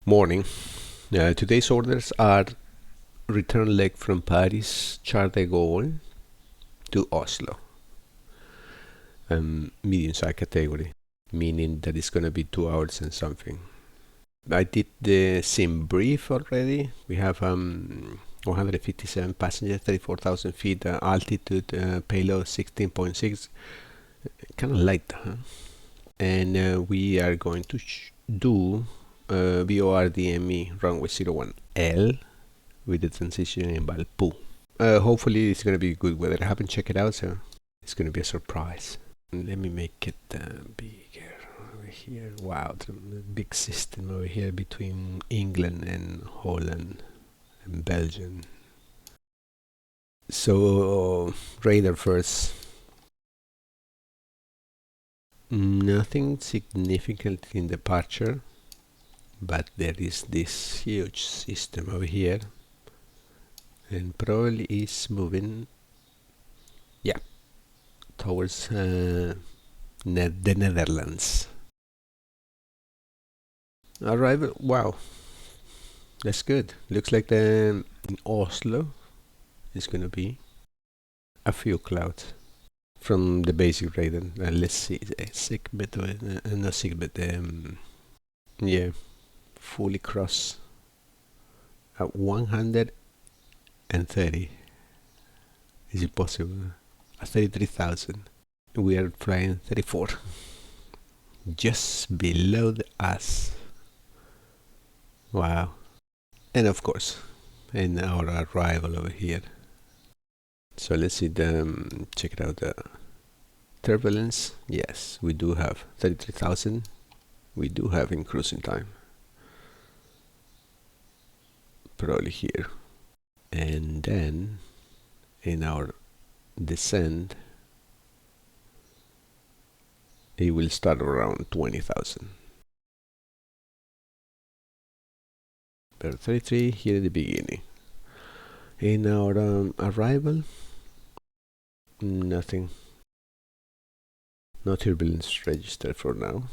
Morning. Today's orders are return leg from Paris Charles de Gaulle to Oslo. Medium size category, meaning that it's going to be 2 hours and something. I did the sim brief already. We have 157 passengers, 34,000 feet altitude, payload 16.6, kind of light, huh? And we are going to do BORDME runway 01L with the transition in Valpo. Hopefully it's going to be good weather. I haven't checked it out, so it's going to be a surprise. Let me make it bigger over here. Wow, the big system over here between England and Holland and Belgium. So radar first. Nothing significant in departure, but there is this huge system over here, and probably is moving, yeah, towards the Netherlands. Arrival, wow, that's good. Looks like in Oslo is gonna be a few clouds from the basic radar. Let's see, Simbitworld, not Simbitworld, yeah, fully cross at 130. Is it possible? At 33,000. We are flying 34. Just below the us. Wow. And of course, in our arrival over here. So let's see check it out, the turbulence. Yes, we do have 33,000. We do have in cruising time. Probably here. And then in our descent, it will start around 20,000. But 33 here at the beginning. In our arrival, nothing. No turbulence registered for now.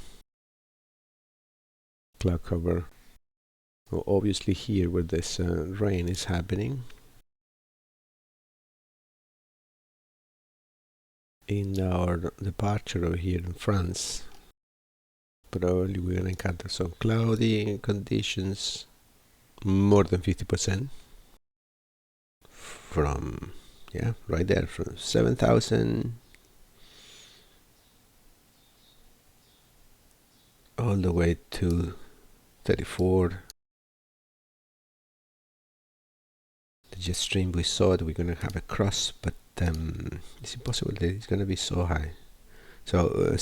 Cloud cover. Well, obviously here where this rain is happening. In our departure over here in France, probably we're gonna encounter some cloudy conditions, more than 50%. From, yeah, right there, from 7,000 all the way to 34. The Jetstream, we saw that we're gonna have a cross, but it's impossible that it's gonna be so high. So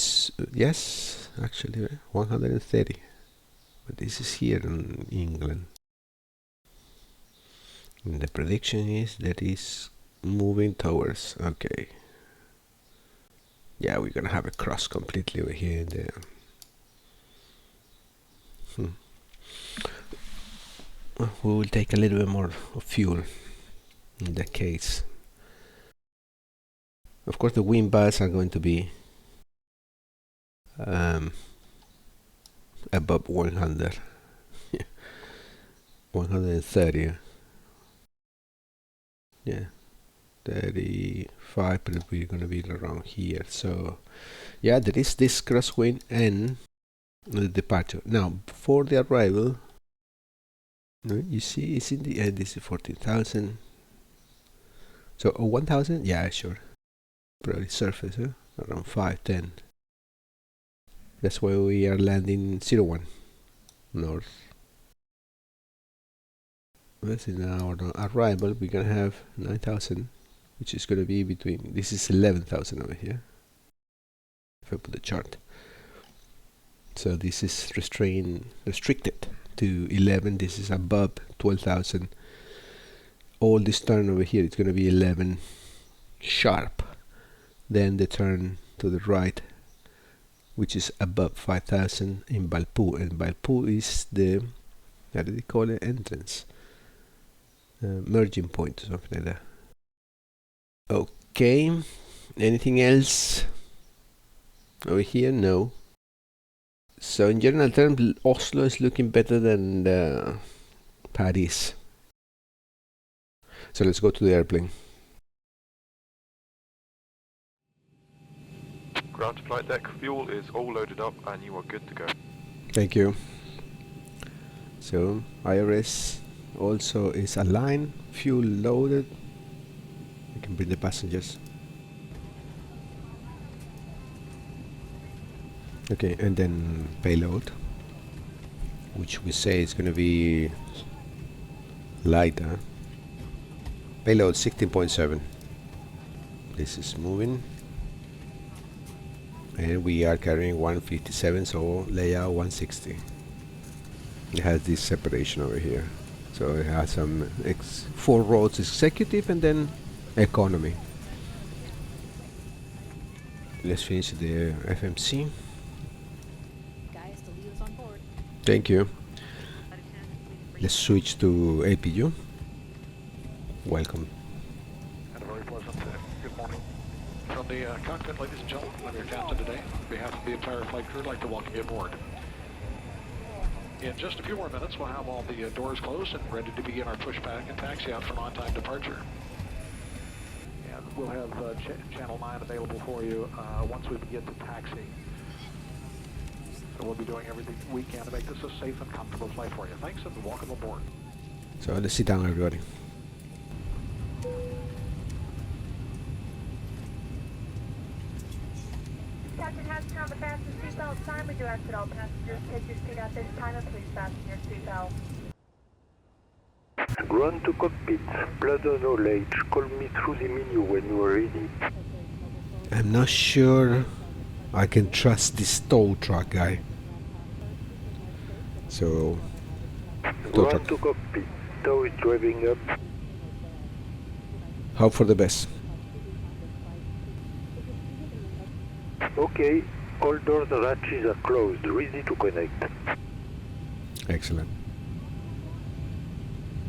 yes, actually 130, but this is here in England. And the prediction is that it's moving towards, okay, yeah, we're gonna have a cross completely over here in the we will take a little bit more of fuel in that case. Of course the wind bars are going to be above 100. 130, yeah, 35, but we're going to be around here. So yeah, there is this crosswind and the departure. Now for the arrival, you see it's in the end, this is 14,000. So 1,000, yeah, sure, probably surface, huh? Around 510. That's why we are landing 01 north. That's in our arrival. We're gonna have 9,000, which is gonna be between, this is 11,000 over here if I put the chart. So this is restricted to 11. This is above 12,000. All this turn over here, it's gonna be 11 sharp. Then the turn to the right, which is above 5,000 in Valpo, and Valpo is the, how do they call it, entrance, merging point, or something like that. Okay, anything else over here? No. So in general terms, Oslo is looking better than Paris. So let's go to the airplane. Ground to flight deck, fuel is all loaded up and you are good to go. Thank you. So IRS also is aligned, fuel loaded. We can bring the passengers. Okay, and then payload, which we say is going to be lighter. Payload 16.7. This is moving. And we are carrying 157, so layout 160. It has this separation over here. So it has some 4 rows executive and then economy. Let's finish the FMC. Guys, the lead is on board. Thank you. Let's switch to APU. Welcome. And a very pleasant good morning. From the cockpit, ladies and gentlemen, I'm your captain today. On behalf of the entire flight crew, I'd like to welcome you aboard. In just a few more minutes, we'll have all the doors closed and ready to begin our pushback and taxi out for an on-time departure. And we'll have Channel 9 available for you once we begin to taxi. So we'll be doing everything we can to make this a safe and comfortable flight for you. Thanks and welcome aboard. So let's sit down, everybody. Captain Hudson on the fasten seatbelt sign. We direct that all passengers take your seat at this time and please fasten your seatbelt. Ground to cockpit. Blood on knowledge. Call me through the menu when you are ready. I'm not sure I can trust this tow truck guy. So, tow Ground truck. to cockpit. Tow is driving up. Hope for the best. Okay, all doors and hatches are closed. Ready to connect. Excellent.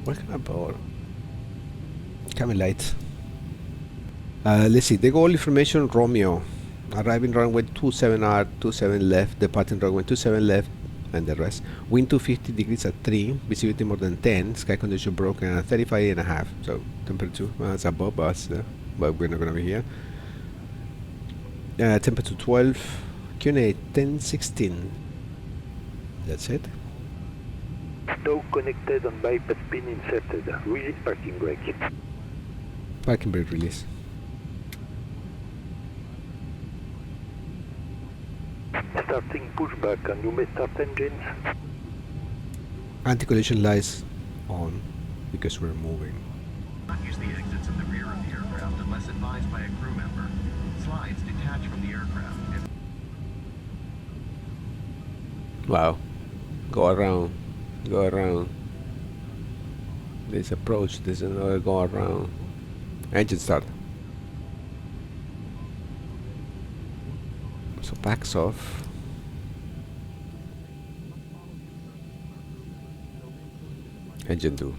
Welcome aboard. Coming late. Let's see. The goal information: Romeo, arriving runway 27R, 27 left, departing runway 27 left, and the rest. Wind 250 degrees at 3, visibility more than 10, sky condition broken at 35.5. So temperature it's above us, but we're not gonna be here. Temperature 12, QNA 1016. That's it. Tow connected and bypass pin inserted. Release parking brake. Parking brake release. Starting pushback and you may start engines. Anti-collision lights on because we're moving. Not use the exits in the rear of the aircraft unless advised by a crew member. Slides detach from the aircraft. Wow. Go around. Go around. This approach. There's another go around. Engine start. So backs off. Engine 2.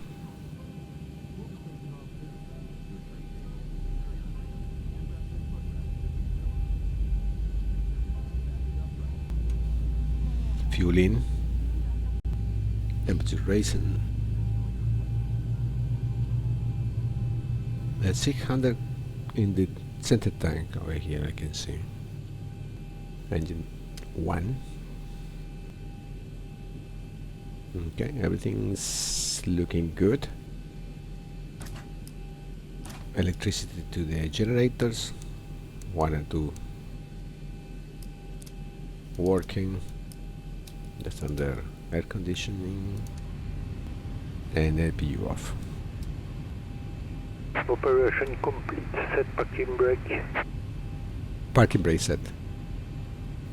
Fuel in. Temperature raising. At 600 in the center tank over here, I can see. Engine 1. Okay, everything's looking good. Electricity to the generators. 1 and 2 working. That's under air conditioning. And LPU off. Operation complete. Set parking brake. Parking brake set.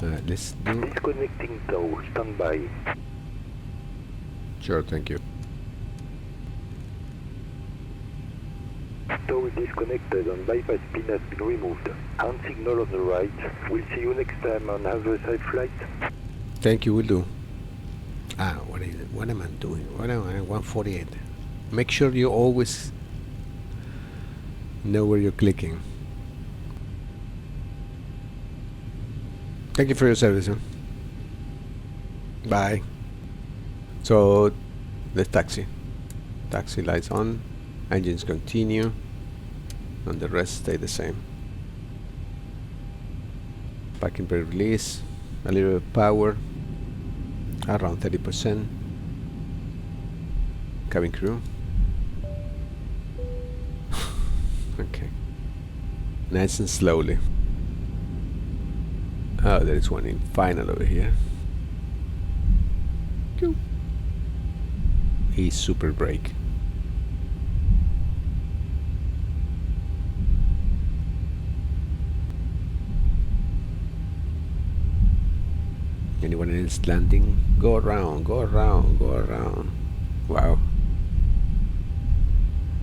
Let's do. Disconnecting tow. Stand by. Sure, thank you. Tow is disconnected and bypass pin has been removed. Hand signal on the right. We'll see you next time on other side flight. Thank you, will do. What is it? What am I doing? What am I? 148. Make sure you always know where you're clicking. Thank you for your service, man. Bye. So the taxi lights on, engines continue, and the rest stay the same. Parking brake release, a little bit of power, around 30%. Cabin crew. Okay. Nice and slowly. Oh, there is one in final over here. He's super brake. Anyone else landing? Go around, go around, go around. Wow.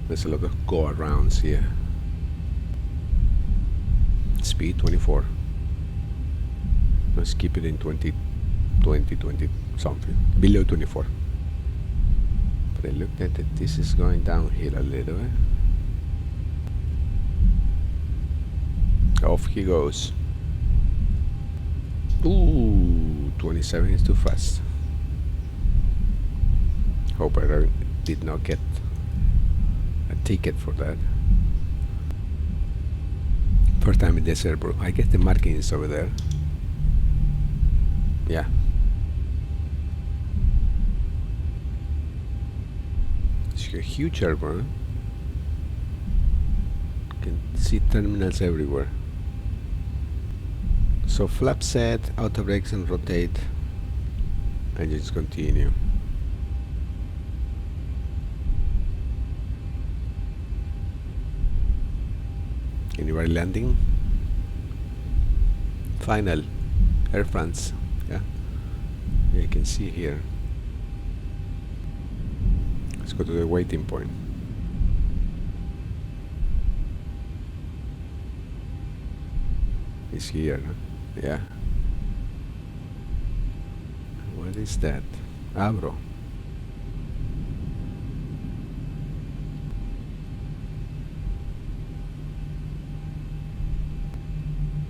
There's a lot of go arounds here. Speed 24. Let's keep it in 20 something. Below 24. But I looked at it, this is going downhill a little bit. Off he goes. Ooh, 27 is too fast. Hope I did not get a ticket for that. First time in this airport. I guess the marking is over there. Yeah. It's a huge airport. You can see terminals everywhere. So flap set, auto brakes and rotate. Engines continue. Anybody landing? Final. Air France. Yeah. You can see here. Let's go to the waiting point. It's here. Huh? Yeah. What is that? Abro.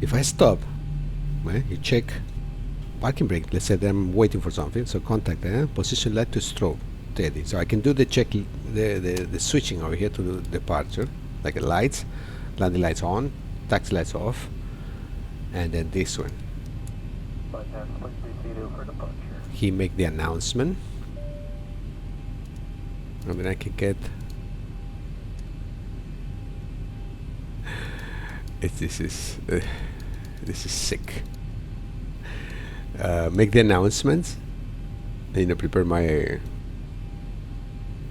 If I stop, well, you check parking brake. Let's say that I'm waiting for something, so contact position light to strobe steady. So I can do the check, the switching over here to the departure, like the lights, landing lights on, taxi lights off, and then this one. He make the announcement, and then I can get. This is sick. Make the announcements. Prepare my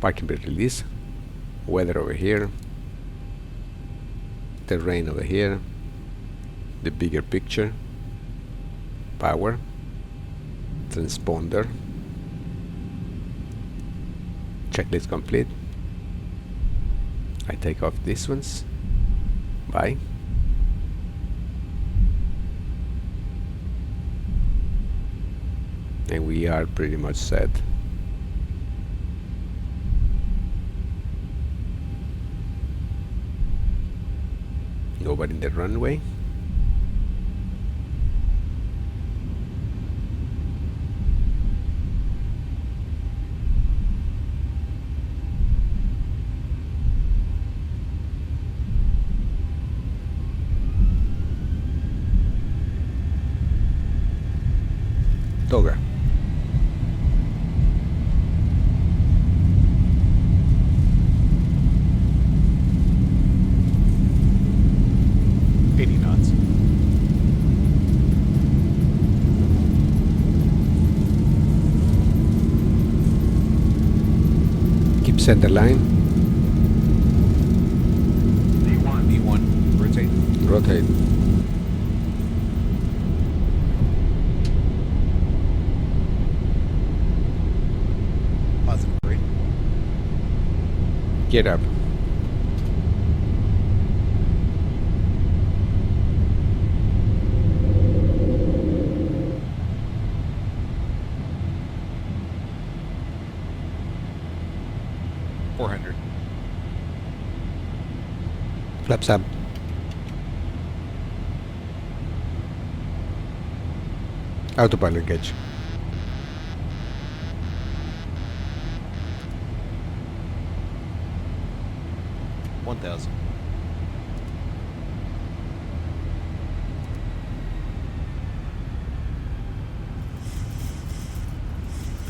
parking brake release. Weather over here. Terrain over here. The bigger picture. Power. Transponder. Checklist complete. I take off these ones. Bye. And we are pretty much set. Nobody in the runway. Toga. Center line. D1. Rotate. Rotate. Positive 3. Get up. Flaps up. Autopilot engage. 1000.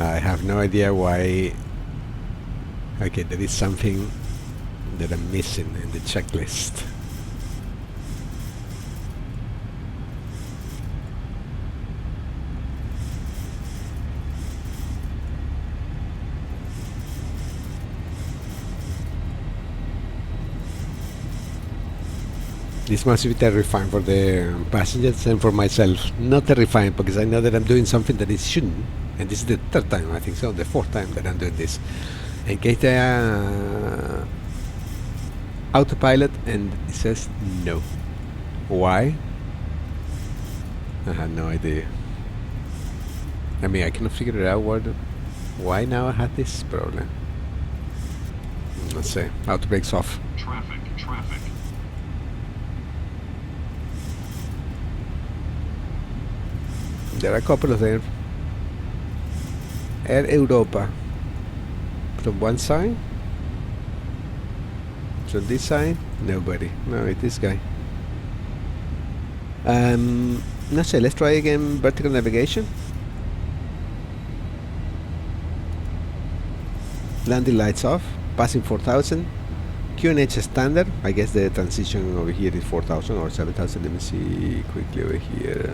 I have no idea why. Okay, there is something that I'm missing in the checklist. This must be terrifying for the passengers and for myself. Not terrifying because I know that I'm doing something that it shouldn't. And this is the third time, I think so, the fourth time that I'm doing this. In case they autopilot and it says no. Why? I have no idea. I mean, I cannot figure it out why now I had this problem. Let's see, auto brakes off. Traffic. There are a couple of them. Air Europa from one side. So this side, nobody. No, it's this guy. Let's say, let's try again vertical navigation. Landing lights off. Passing 4000. QNH standard. I guess the transition over here is 4000 or 7000. Let me see quickly over here.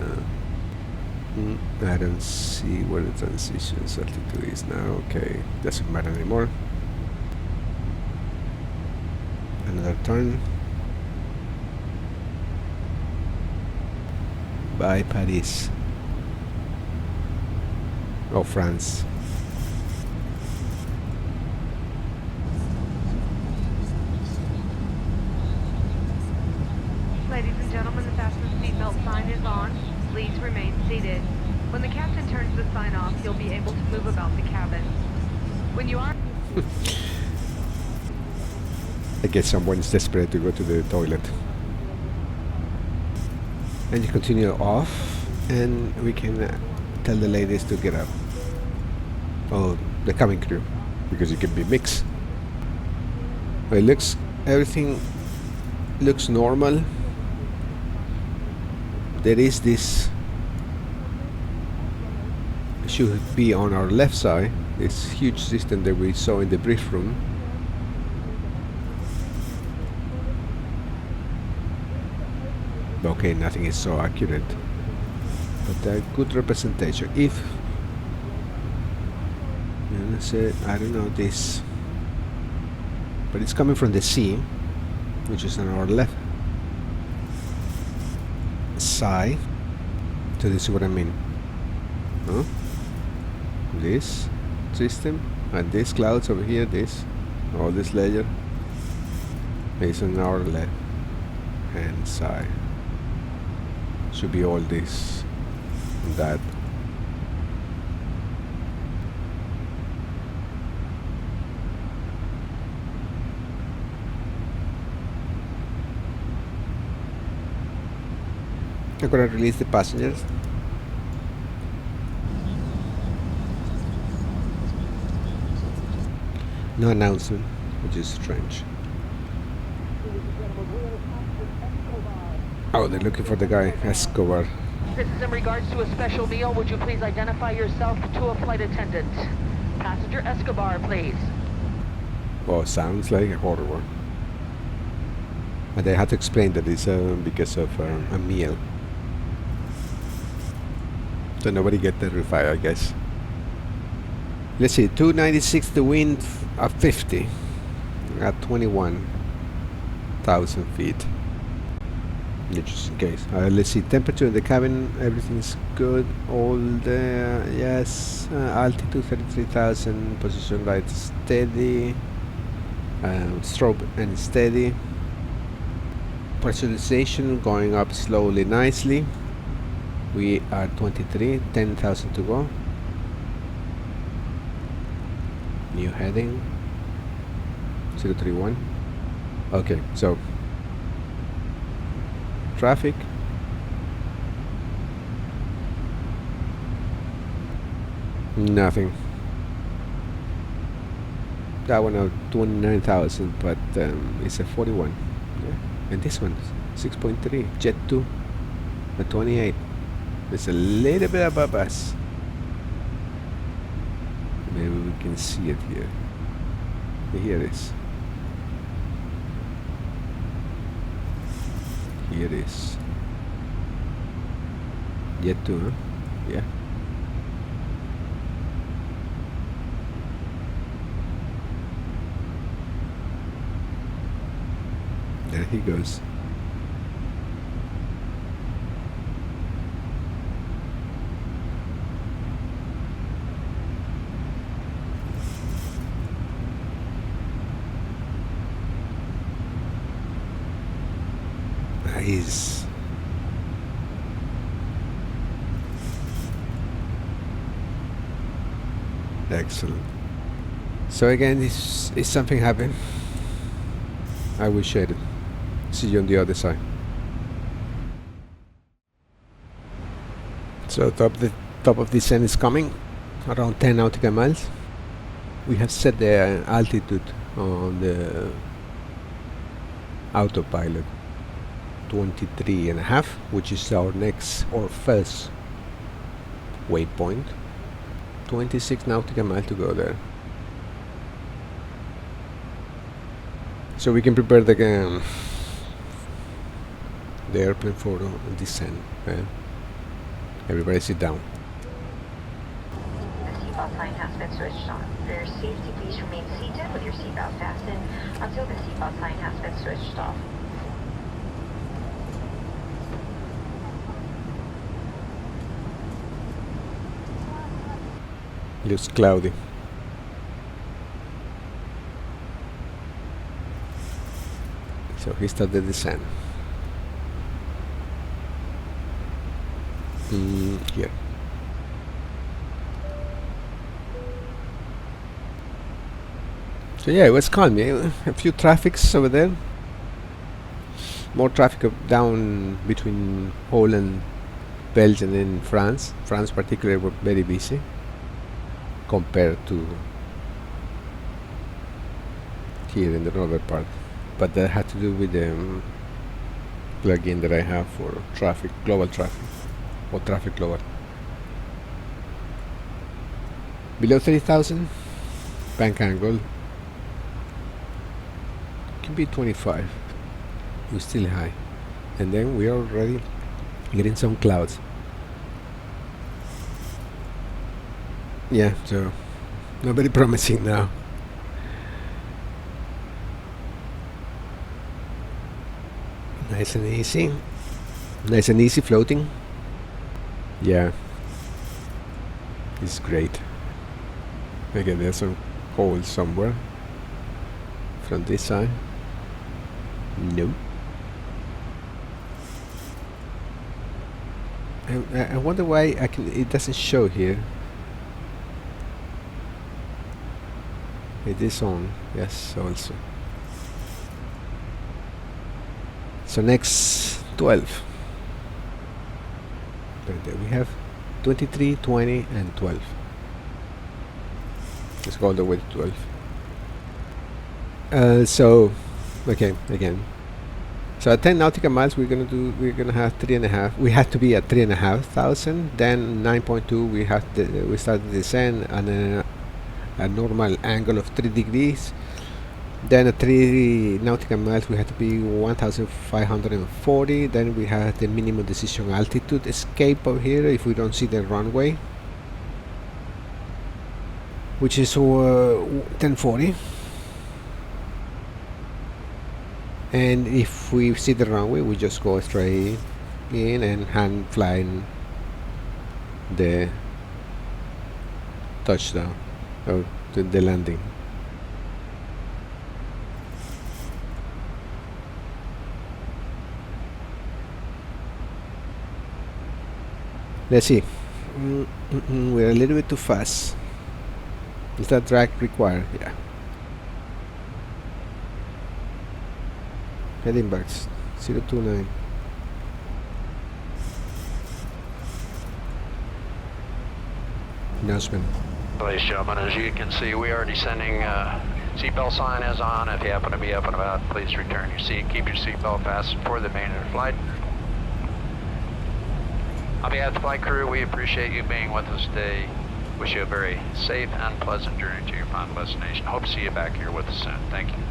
I don't see where the transition altitude is now. Okay, doesn't matter anymore. Another turn. By Paris. Oh, France. Ladies and gentlemen, the fasten seatbelt sign is on. Please remain seated. When the captain turns the sign off, you'll be able to move about the cabin. When you are... I guess someone is desperate to go to the toilet. And you continue off, and we can tell the ladies to get up. Oh, the cabin crew, because it can be mixed. Well, everything looks normal. There is this, should be on our left side, this huge system that we saw in the brief room. Okay, nothing is so accurate, but a good representation. If, let's say, I don't know this, but it's coming from the sea, which is on our left side. So this is what I mean. Huh? This system and these clouds over here, all this layer is on our left hand side. Should be all this and that. I'm gonna release the passengers. No announcement, which is strange. Oh, they're looking for the guy, Escobar. This is in regards to a special meal. Would you please identify yourself to a flight attendant? Passenger Escobar, please. Oh, sounds like a horror one. And they had to explain that it's because of a meal. So nobody get terrified, I guess. Let's see, 296 the wind at 50 at 21,000 feet. Just in case. Let's see, temperature in the cabin, everything's good. All the, yes, altitude 33,000, position light steady, strobe and steady. Pressurization going up slowly, nicely. We are 23, 10,000 to go. New heading 031. Okay, so traffic. Nothing. That one of 29,000, but it's a 41. Yeah. And this one, 6.3. Jet 2, a 28. It's a little bit above us. Maybe we can see it here. Here it is. Here it is. Jet 2, huh? Yeah. There he goes. Nice. Excellent. So again, if something happened, I will share it. See you on the other side. So the top of the descent is coming, around 10 nautical miles. We have set the altitude on the autopilot 23.5, which is our next or first waypoint. 26 nautical miles to go there. So we can prepare the airplane for descent. Everybody sit down. The seatbelt sign has been switched on. For your safety, please remain seated with your seatbelt fastened until the seatbelt sign has been switched off. Looks cloudy. So he started the descent. Here. So yeah, it was calm. A few traffics over there. More traffic down between Holland, Belgium and France. France particularly were very busy compared to here in the northern part. But that had to do with the plugin that I have for traffic, global traffic, or traffic global. Below 30,000, bank angle can be 25. We're still high, and then we are already getting some clouds. Yeah, so not very promising now. Nice and easy. Nice and easy floating. Yeah. It's great. Again, there's some holes somewhere. From this side. No. I wonder why it doesn't show here. It is on. Yes, also. So next 12. We have 23, 20 and 12. Let's go all the way to 12. So okay, again. So at 10 nautical miles we're gonna have 3.5. We had to be at 3,500. Then 9.2 we started the descent and a normal angle of 3 degrees. Then at 3 nautical miles we had to be 1,540. Then we had the minimum decision altitude escape over here if we don't see the runway, which is 1040. And if we see the runway, we just go straight in and hand flying the touchdown or the landing. Let's see. We're a little bit too fast. Is that drag required? Yeah. Heading back 029. Announcement. Ladies and gentlemen, as you can see, we are descending Seatbelt sign is on. If you happen to be up and about, please return your seat. Keep your seatbelt fastened for the remainder of the flight. On behalf of the flight crew, we appreciate you being with us today. Wish you a very safe and pleasant journey to your final destination. Hope to see you back here with us soon. Thank you.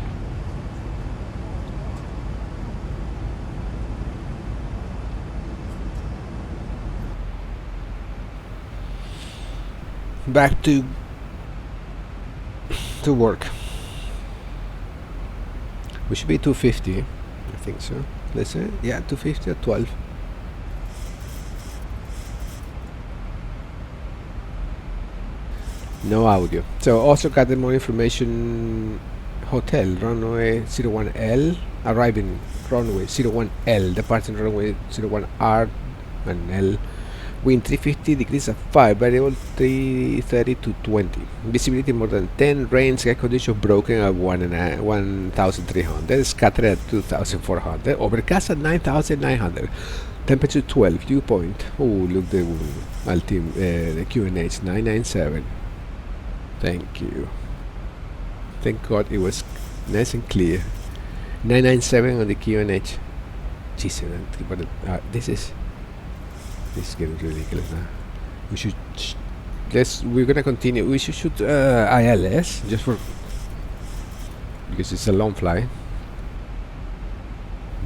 Back to work. We should be 250, I think so. Let's say, yeah, 250 at 12. No audio. So also got more information. Hotel runway 01L, arriving runway 01L, departing runway 01R and L. Wind 350 degrees at 5, variable 330 to 20. Visibility more than 10. Rain, sky condition broken at 1,300. Scattered at 2,400. Overcast at 9,900. Temperature 12. Dew point. Oh, look, the QNH 997. Thank you. Thank God it was nice and clear. 997 on the QNH. Jesus, but this is getting ridiculous now. We should we're gonna continue. We should shoot ILS just for because it's a long flight.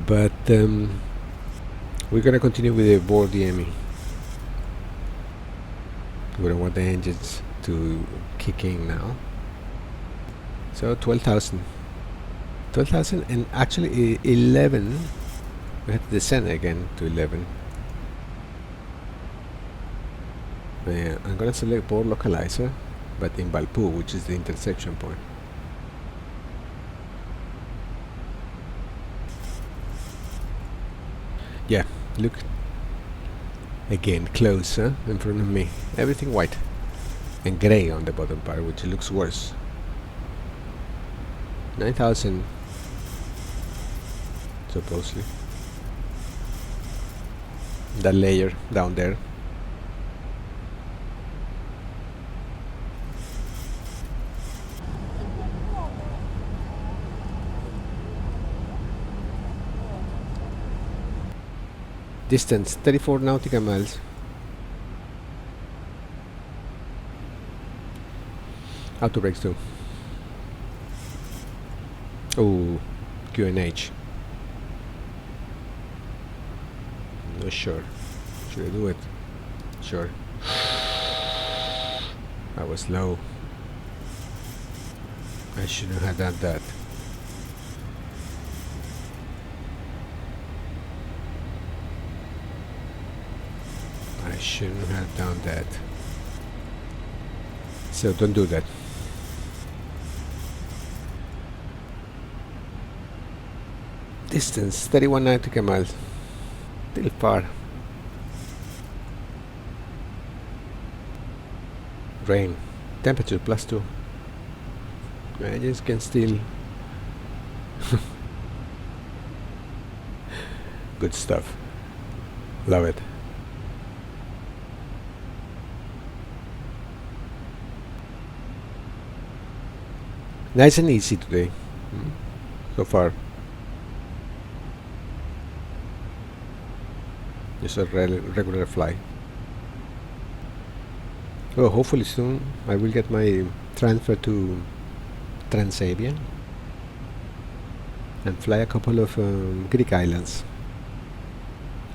But we're gonna continue with the board DME. We don't want the engines to kick in now. So 12,000 and actually 11. We have to descend again to 11. I'm gonna select board localizer, but in Valpo, which is the intersection point. Yeah, look again closer in front of me. Everything white and gray on the bottom part, which looks worse. 9,000 supposedly. That layer down there. Distance 34 nautical miles. Auto brakes too. Oh, QNH. Not sure. Should I do it? Sure. I was low. I shouldn't have done that. I shouldn't have done that. So don't do that. Distance 31 nautical miles. Still far. Rain. Temperature +2. Engines can still. Good stuff. Love it. Nice and easy today. So far. Just a regular fly. Oh, hopefully soon I will get my transfer to Transavia and fly a couple of Greek islands.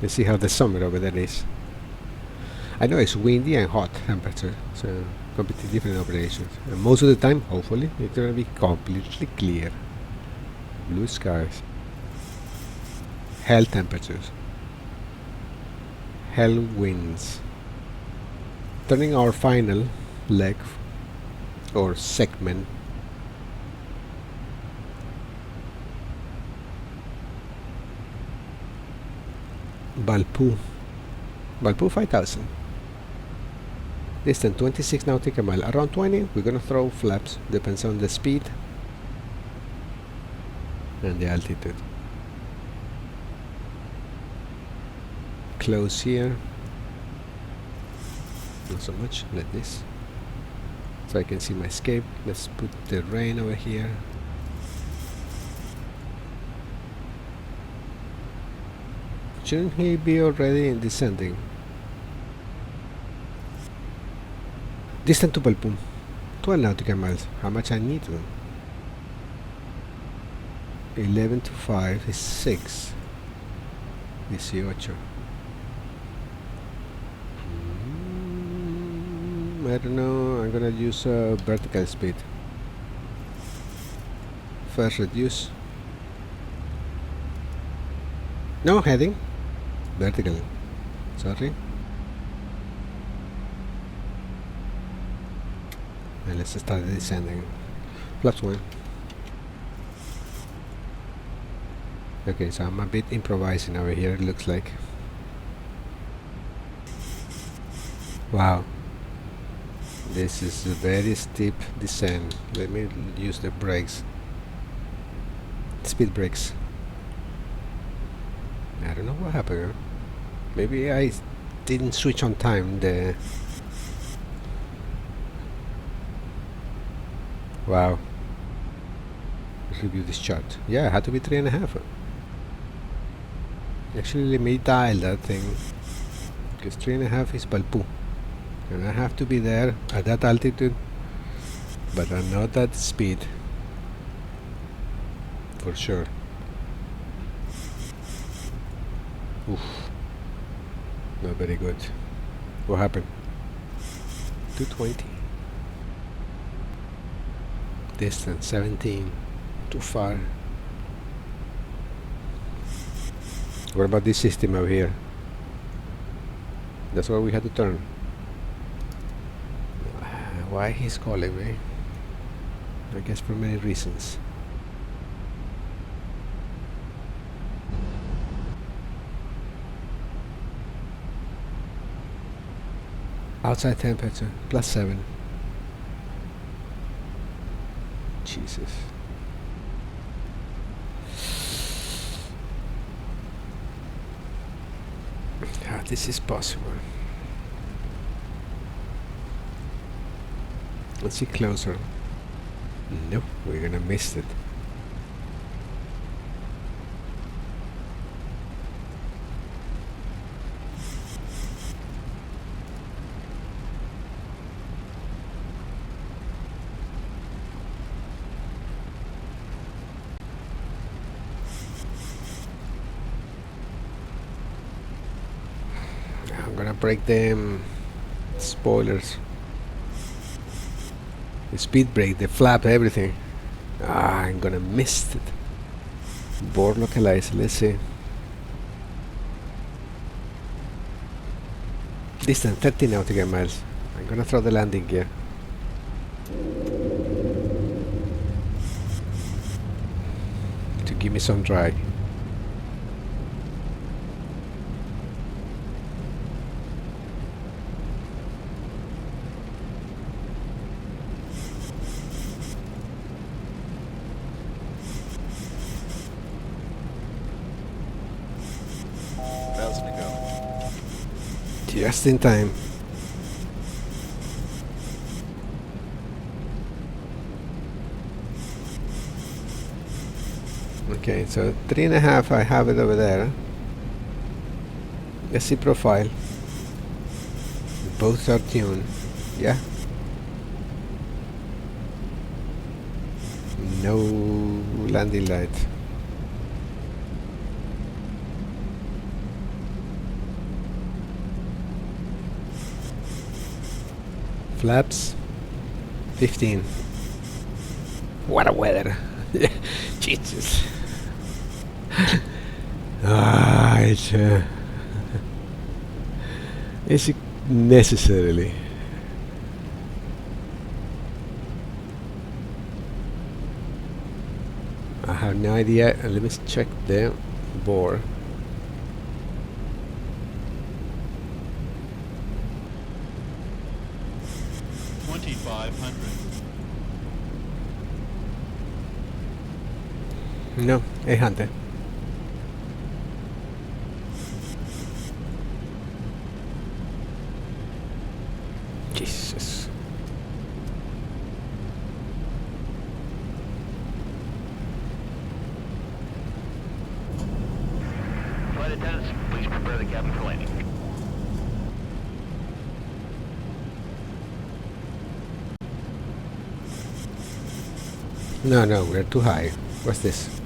Let's see how the summer over there is. I know it's windy and hot temperature, so completely different operations. And most of the time, hopefully, it's gonna be completely clear. Blue skies. Hell temperatures. Hell winds. Turning our final leg or segment. Valpo 5000. Distance 26 nautical mile. Around 20. We're gonna throw flaps. Depends on the speed and the altitude. Close here. Not so much like this. so I can see my escape. Let's put the rain over here. Shouldn't he be already in descending? Distant to Palpum, 12 nautical miles. How much I need to? 11 to 5 is 6. 18. I don't know, I'm gonna use vertical speed. First reduce. No, heading. Vertical. Sorry. And let's start descending. +1. Okay, so I'm a bit improvising over here, it looks like. Wow. This is a very steep descent. Let me use the brakes. Speed brakes. I don't know what happened. Maybe I didn't switch on time. Wow. Let's review this chart. Yeah, it had to be 3.5. Actually, let me dial that thing. Because 3.5 is Palpu. And I have to be there at that altitude, but I'm not at speed. For sure. Oof. Not very good. What happened? 220. Distance 17. Too far. What about this system over here? That's where we had to turn. Why he's calling me? I guess for many reasons. Outside temperature +7. Jesus. How this is possible? Let's see closer. Nope, we're gonna miss it. I'm gonna break them spoilers. The speed brake, the flap, everything. I'm gonna miss it. Board localized, let's see. Distance 30 nautical miles. I'm gonna throw the landing gear. To give me some drag. Just in time. Okay, so 3.5, I have it over there. Let's see profile. Both are tuned. Yeah. No landing light. Flaps 15. What a weather. Jesus. It's necessarily. I have no idea. Let me check the bore. No, 800. Jesus. No, we're too high. What's this?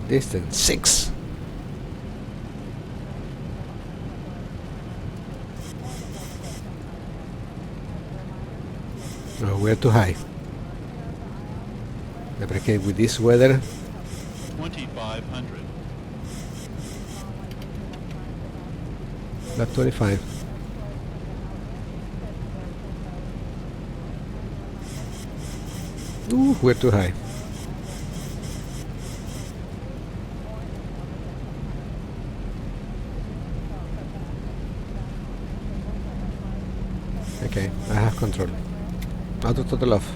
Distance 6. No, we're too high. Okay, with this weather. 2,500. Not 25. Ooh, we're too high. Okay, I have control. Auto total off.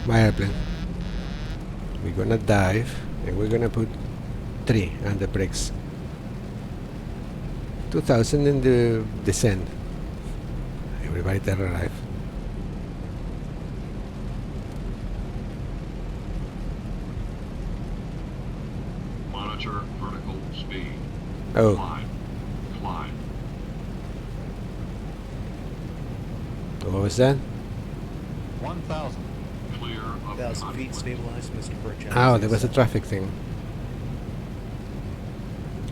My airplane. We're gonna dive and we're gonna put 3 on the brakes. 2000 in the descent. Everybody that arrive. Monitor vertical speed. Oh. Climb. What was that? 1,000. Clear of 1,000 feet stabilized, Mr. Burchett. Oh, there was a traffic thing.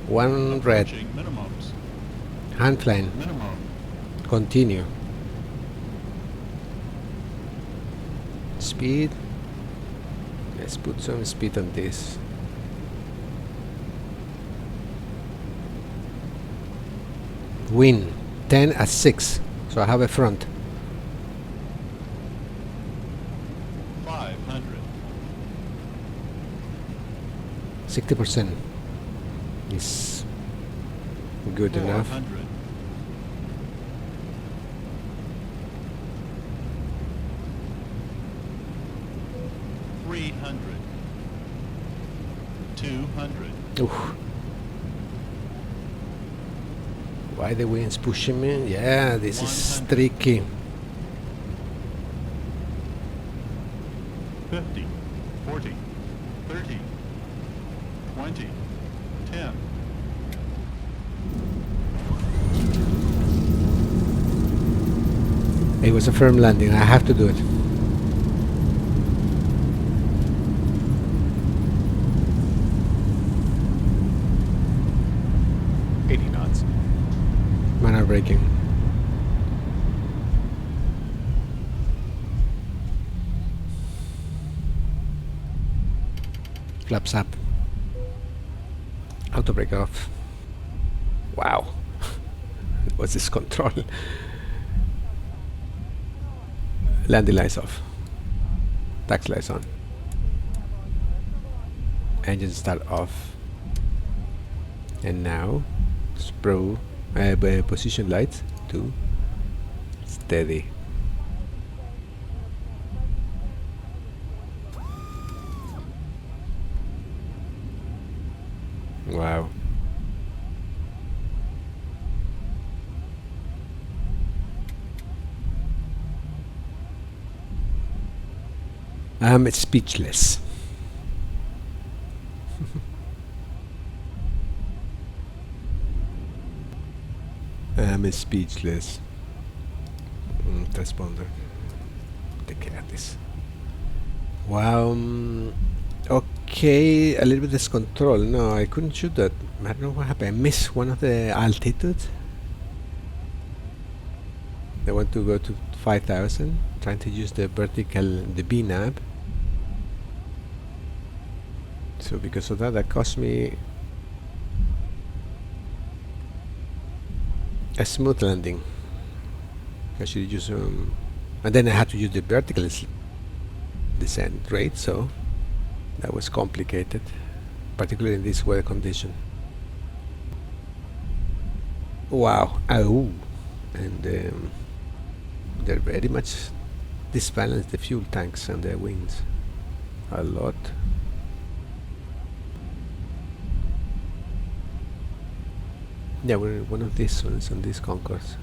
1 red. Minimums. Hand plane. Minimum. Continue. Speed. Let's put some speed on this. Wind 10 at 6. So I have a front. 500. 60% is good enough. 400. 300. 200. Oof. Why the wind's pushing me? Yeah, this is tricky. 50. 40. 30. 20. 10. It was a firm landing. I have to do it. Manual braking. Flaps up. Auto brake off. Wow. What's this control? Landing lights off. Tax lights on. Engine start off. And now position lights to steady. Wow. I'm speechless. I'm speechless. Transponder. Take care of this. Wow. Okay, a little bit of control. No, I couldn't shoot that. I don't know what happened. I missed one of the altitudes. I want to go to 5,000. Trying to use the B nav. So because of that cost me a smooth landing. I should use and then I had to use the vertical descent rate, so that was complicated, particularly in this weather condition. Wow. Oh, and they're very much disbalanced, the fuel tanks and the wings a lot. Yeah, we're one of these ones on this concourse.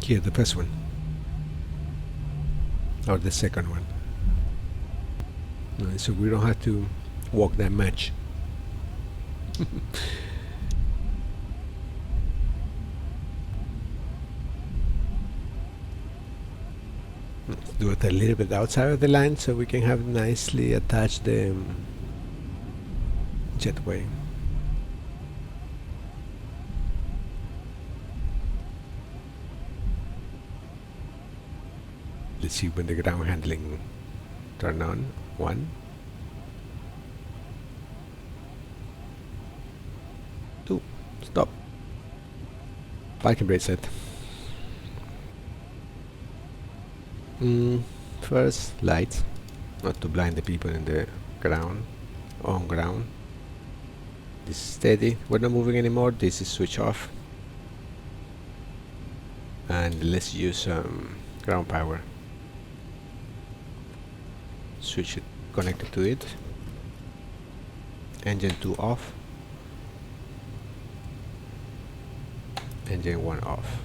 Here, the first one. Or the second one. No, so we don't have to walk that much. Let's do it a little bit outside of the line so we can have nicely attached the jetway. Let's see when the ground handling turn on. 1, 2, stop. Parking brake set. First, lights, not to blind the people in the ground, on ground. This is steady, we're not moving anymore, this is switch off. And let's use ground power. Switch it, connected to it. Engine 2 off. Engine 1 off.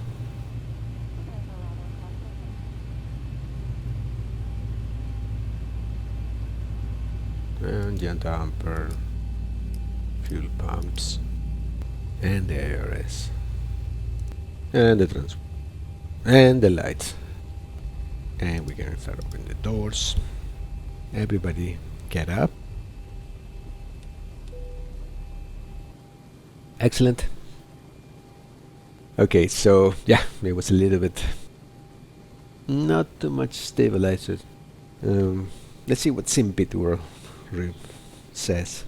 Engine damper, fuel pumps, and the ARS, and the transport, and the lights. And we can start opening the doors. Everybody get up. Excellent. Okay, so yeah, it was a little bit not too much stabilizer. Let's see what Simbitworld says.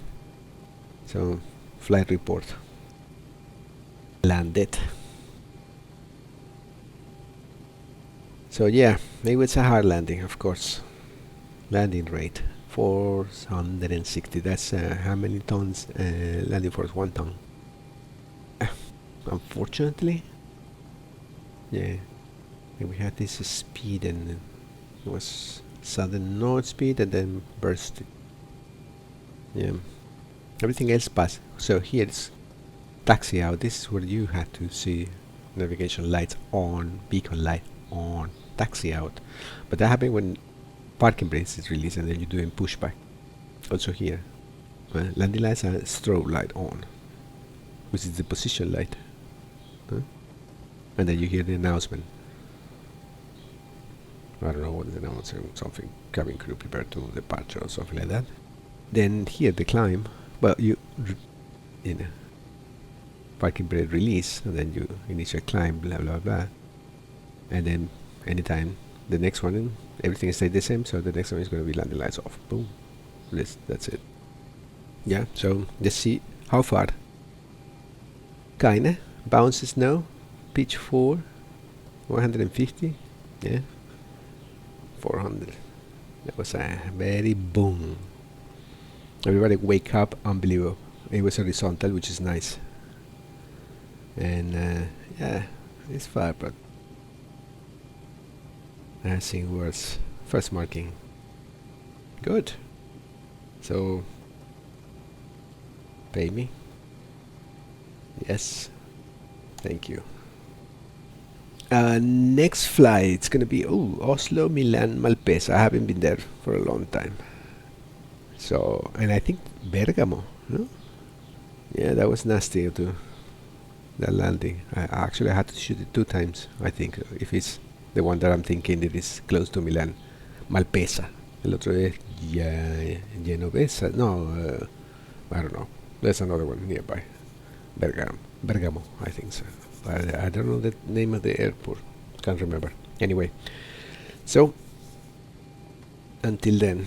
So, flight report. Landed. So yeah, it was a hard landing, of course. Landing rate 460. That's how many tons? Landing force 1 ton. Unfortunately, yeah, we had this speed, and it was sudden north speed and then burst. Yeah, everything else passed. So here it's taxi out. This is where you had to see navigation lights on, beacon light on, taxi out. But that happened when parking brakes is released and then you're doing pushback. Also here, landing lights and strobe light on, which is the position light. And then you hear the announcement. I don't know what is the announcement, something, cabin crew prepare to departure or something like that. Then here the climb, well, you know, parking brake release, and then you initial climb, blah blah blah, and then anytime the next one, everything stays the same, so the next one is going to be landing lights off. Boom. That's it. Yeah, so let's see how far. Kinda bounces now. Pitch 4, 150. Yeah, 400. That was a very boom. Everybody wake up, unbelievable. It was horizontal, which is nice. And yeah, it's far, but I think worse. First marking. Good. So, pay me. Yes. Thank you. Next flight, it's gonna be Oslo, Milan, Malpensa. I haven't been there for a long time. So, and I think Bergamo, no? Yeah, that was nasty too. That landing. I actually had to shoot it 2 times. I think if it's the one that I'm thinking, it is close to Milan, Malpensa. El otro es Genovesa. No, I don't know. There's another one nearby. Bergamo, I think so. I don't know the name of the airport. Can't remember. Anyway, so until then.